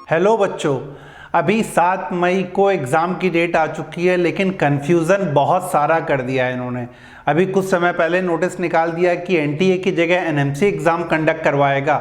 Hello बच्चों, अभी 7 मई को एग्ज़ाम की डेट आ चुकी है, लेकिन कन्फ्यूज़न बहुत सारा कर दिया है इन्होंने। अभी कुछ समय पहले नोटिस निकाल दिया कि एनटीए की जगह एनएमसी एग्ज़ाम कंडक्ट करवाएगा।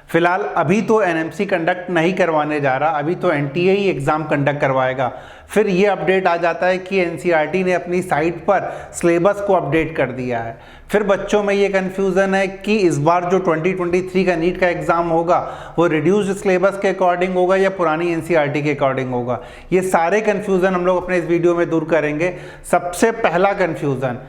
फिलहाल अभी तो एनएमसी कंडक्ट नहीं करवाने जा रहा, अभी तो एनटीए ही एग्ज़ाम कंडक्ट करवाएगा। फिर ये अपडेट आ जाता है कि एनसीईआरटी ने अपनी साइट पर सिलेबस को अपडेट कर दिया है। फिर बच्चों में ये कन्फ्यूज़न है कि इस बार जो 2023 का नीट का एग्ज़ाम होगा वो रिड्यूस्ड सिलेबस के अकॉर्डिंग होगा या पुरानी एनसीईआरटी के अकॉर्डिंग होगा। ये सारे कन्फ्यूज़न हम लोग अपने इस वीडियो में दूर करेंगे। सबसे पहला कन्फ्यूज़न,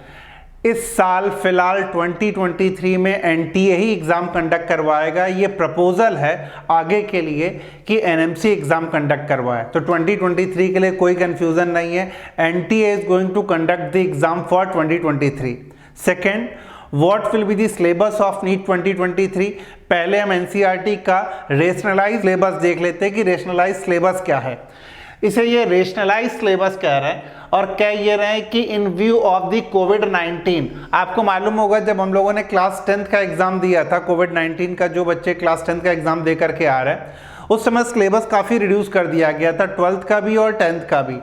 इस साल फिलहाल 2023 में एनटीए ही एग्ज़ाम कंडक्ट करवाएगा। ये प्रपोजल है आगे के लिए कि एनएमसी एग्ज़ाम कंडक्ट करवाए, तो 2023 के लिए कोई कन्फ्यूज़न नहीं है। NTA is going to conduct the exam for 2023। Second, what will be the syllabus of NEET 2023। पहले हम एनसीईआरटी का रेशनलाइज सिलेबस देख लेते हैं कि रेशनलाइज सिलेबस क्या है। इसे ये रेशनलाइज सिलेबस कह रहे हैं और कह ये रहे हैं कि इन व्यू ऑफ द कोविड-19। आपको मालूम होगा जब हम लोगों ने क्लास 10th का एग्जाम दिया था, कोविड-19 का जो बच्चे क्लास 10th का एग्जाम दे करके आ रहे हैं, उस समय सिलेबस काफ़ी रिड्यूस कर दिया गया था, 12th का भी और 10th का भी।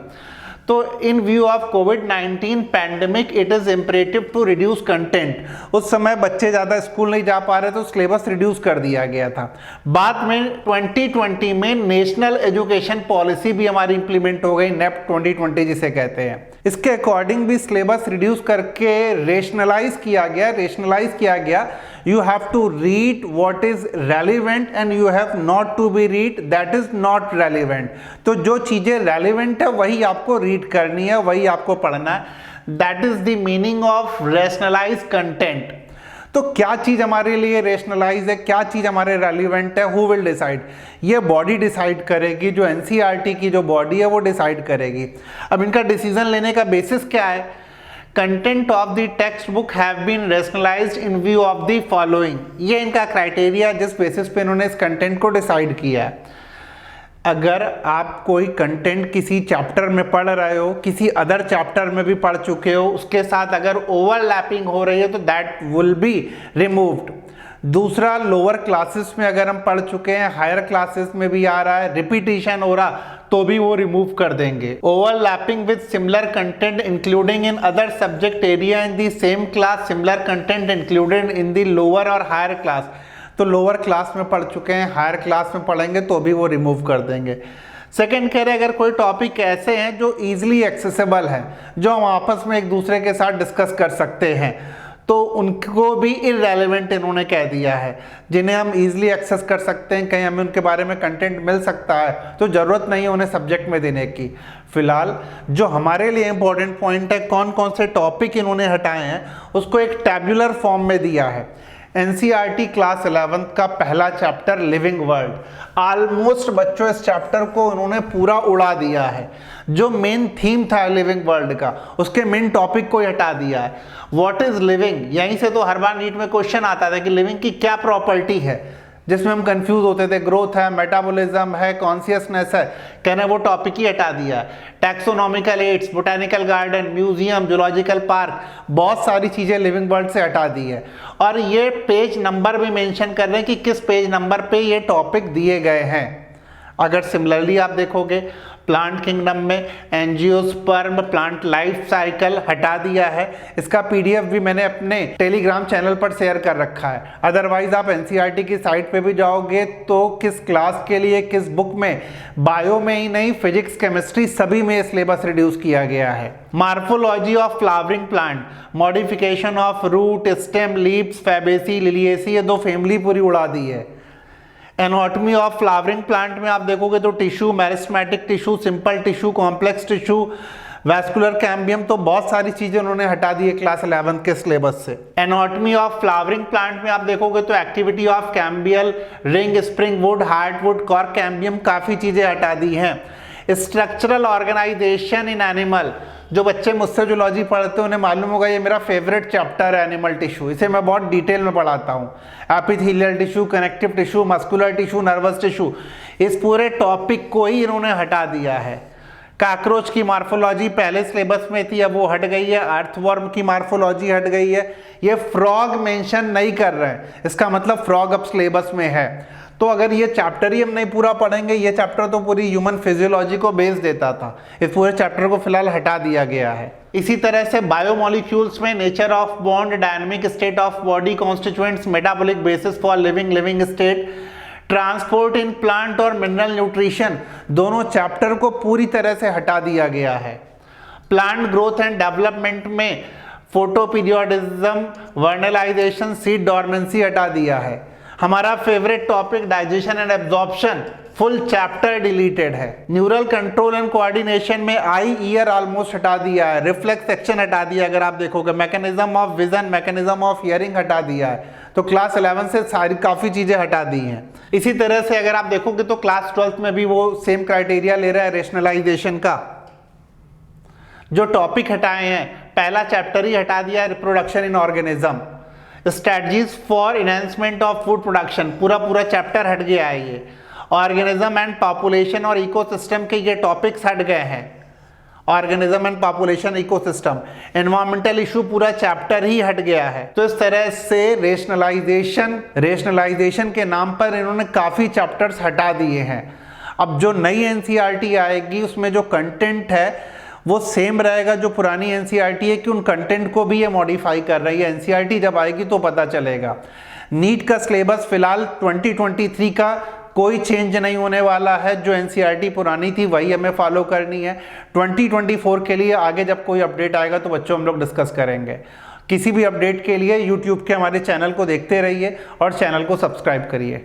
तो इन व्यू ऑफ कोविड-19 pandemic it is imperative to reduce content. उस समय बच्चे ज़्यादा स्कूल नहीं जा पा रहे तो सिलेबस रिड्यूस कर दिया गया था। बाद में 2020 में नेशनल एजुकेशन पॉलिसी भी हमारी इंप्लीमेंट हो गई, नेप 2020 जिसे कहते हैं। इसके अकॉर्डिंग भी सिलेबस रिड्यूस करके रेशनलाइज किया गया। You have to read what is relevant and you have not to be read that is not relevant। तो जो चीज़ें relevant है वही आपको रीड करनी है, वही आपको पढ़ना है। That is the meaning of rationalized content। तो क्या चीज़ हमारे लिए रेशनलाइज है, क्या चीज़ हमारे रेलिवेंट है, हु विल डिसाइड? ये बॉडी डिसाइड करेगी, जो एनसीईआरटी की जो बॉडी है वो डिसाइड करेगी। अब इनका डिसीजन लेने का बेसिस क्या है? Content of the textbook have been rationalised in view of the following. ये इनका क्राइटेरिया जिस बेसिस पे इन्होंने इस कंटेंट को डिसाइड किया है। अगर आप कोई कंटेंट किसी चैप्टर में पढ़ रहे हो, किसी अदर चैप्टर में भी पढ़ चुके हो, उसके साथ अगर ओवरलैपिंग हो रही है तो दैट विल बी रिमूव्ड। दूसरा, लोअर क्लासेस में अगर हम पढ़ चुके हैं, हायर क्लासेस में भी आ रहा है, रिपीटिशन हो रहा तो भी वो रिमूव कर देंगे। Overlapping with similar content including in other subject area in the same class, similar content included in the lower और हायर क्लास। तो लोअर क्लास में पढ़ चुके हैं, हायर क्लास में पढ़ेंगे तो भी वो रिमूव कर देंगे। सेकेंड कह रहे अगर कोई टॉपिक ऐसे हैं जो ईजिली एक्सेसिबल हैं, जो हम आपस में एक दूसरे के साथ डिस्कस कर सकते हैं, तो उनको भी इररेलेवेंट इन्होंने कह दिया है। जिन्हें हम इजीली एक्सेस कर सकते हैं, कहीं हमें उनके बारे में कंटेंट मिल सकता है, तो ज़रूरत नहीं है उन्हें सब्जेक्ट में देने की। फिलहाल जो हमारे लिए इंपॉर्टेंट पॉइंट है, कौन कौन से टॉपिक इन्होंने हटाए हैं, उसको एक टैब्यूलर फॉर्म में दिया है। एनसीईआरटी क्लास 11th का पहला चैप्टर लिविंग वर्ल्ड, ऑलमोस्ट बच्चों इस चैप्टर को उन्होंने पूरा उड़ा दिया है। जो मेन थीम था लिविंग वर्ल्ड का, उसके मेन टॉपिक को हटा दिया है। व्हाट इज लिविंग, यहीं से तो हर बार नीट में क्वेश्चन आता था कि लिविंग की क्या प्रॉपर्टी है, जिसमें हम कंफ्यूज होते थे। ग्रोथ है, मेटाबॉलिज्म है, कॉन्शियसनेस है, कहना वो टॉपिक ही हटा दिया है। Taxonomical aids, botanical garden, museum, zoological park, बहुत सारी चीज़ें लिविंग वर्ल्ड से हटा दी है। और ये पेज नंबर भी मेंशन कर रहे हैं कि किस पेज नंबर पे ये टॉपिक दिए गए हैं। अगर सिमिलरली आप देखोगे प्लांट किंगडम में एंजियोस्पर्म, प्लांट लाइफ साइकिल हटा दिया है। इसका पीडीएफ भी मैंने अपने टेलीग्राम चैनल पर शेयर कर रखा है। अदरवाइज आप एनसीईआरटी की साइट पे भी जाओगे तो किस क्लास के लिए किस बुक में, बायो में ही नहीं, फिजिक्स, केमिस्ट्री सभी में सिलेबस रिड्यूस किया गया है। Morphology of flowering plant, modification of root, stem, leaves, Fabaceae, Liliaceae, ये 2 फैमिली पूरी उड़ा दी है। एनाटॉमी ऑफ फ्लावरिंग प्लांट में आप देखोगे तो tissue, meristematic tissue, simple tissue, complex tissue, vascular cambium, तो बहुत सारी चीजें उन्होंने हटा दी है क्लास 11 के सिलेबस से। एनाटॉमी ऑफ फ्लावरिंग प्लांट में आप देखोगे तो activity of cambial ring, spring would, hardwood, cork cambium, काफी चीजें हटा दी हैं। स्ट्रक्चरल ऑर्गेनाइजेशन इन एनिमल, जो बच्चे मुझसे जूलॉजी पढ़ते हैं उन्हें मालूम होगा ये मेरा फेवरेट चैप्टर है एनिमल टिश्यू। इसे मैं बहुत डिटेल में पढ़ाता हूँ। Epithelial tissue, connective tissue, muscular tissue, nervous tissue, इस पूरे टॉपिक को ही इन्होंने हटा दिया है। काकरोच की मार्फोलॉजी पहले सिलेबस में थी, अब वो हट गई है। अर्थवर्म की मार्फोलॉजी हट गई है। ये फ्रॉग मेंशन नहीं कर रहे हैं, इसका मतलब फ्रॉग अब सिलेबस में है। तो अगर ये चैप्टर ही हम नहीं पूरा पढ़ेंगे, ये चैप्टर तो पूरी ह्यूमन फिजियोलॉजी को बेस देता था, इस पूरे चैप्टर को फिलहाल हटा दिया गया है। इसी तरह से बायोमोलिक्यूल्स में nature of bond, dynamic state of body, constituents, metabolic basis for living state, transport in plant और मिनरल न्यूट्रिशन, दोनों चैप्टर को पूरी तरह से हटा दिया गया है। प्लांट ग्रोथ एंड डेवलपमेंट में फोटोपीरियोडिज्म, वर्नलाइजेशन, सीड डॉर्मेंसी हटा दिया है। हमारा favourite topic digestion and absorption, full chapter deleted है। न्यूरल कंट्रोल एंड कोऑर्डिनेशन में आई ईयर ऑलमोस्ट हटा दिया है, रिफ्लेक्स सेक्शन हटा दिया, अगर आप देखोगे mechanism of vision, mechanism of hearing हटा दिया है। तो क्लास 11 से सारी काफ़ी चीज़ें हटा दी हैं। इसी तरह से अगर आप देखोगे तो क्लास 12 में भी वो सेम क्राइटेरिया ले रहा है रेशनलाइजेशन का। जो टॉपिक हटाए हैं, पहला चैप्टर ही हटा दिया है, reproduction in organism, strategies for enhancement of food production, पूरा चैप्टर हट गया है। ये ऑर्गेनिज्म एंड पॉपुलेशन और इकोसिस्टम के ये टॉपिक्स हट गए हैं। Organism and population, ecosystem, environmental issue, पूरा चैप्टर ही हट गया है। तो इस तरह से रेशनलाइजेशन के नाम पर इन्होंने काफ़ी चैप्टर्स हटा दिए हैं। अब जो नई एनसीईआरटी आएगी उसमें जो कंटेंट है वो सेम रहेगा जो पुरानी एनसीईआरटी है, कि उन कंटेंट को भी ये मॉडिफाई कर रही है। एनसीईआरटी जब आएगी तो पता चलेगा। नीट का सिलेबस फिलहाल 2023 का कोई चेंज नहीं होने वाला है। जो एनसीईआरटी पुरानी थी वही हमें फॉलो करनी है। 2024 के लिए आगे जब कोई अपडेट आएगा तो बच्चों हम लोग डिस्कस करेंगे। किसी भी अपडेट के लिए यूट्यूब के हमारे चैनल को देखते रहिए और चैनल को सब्सक्राइब करिए।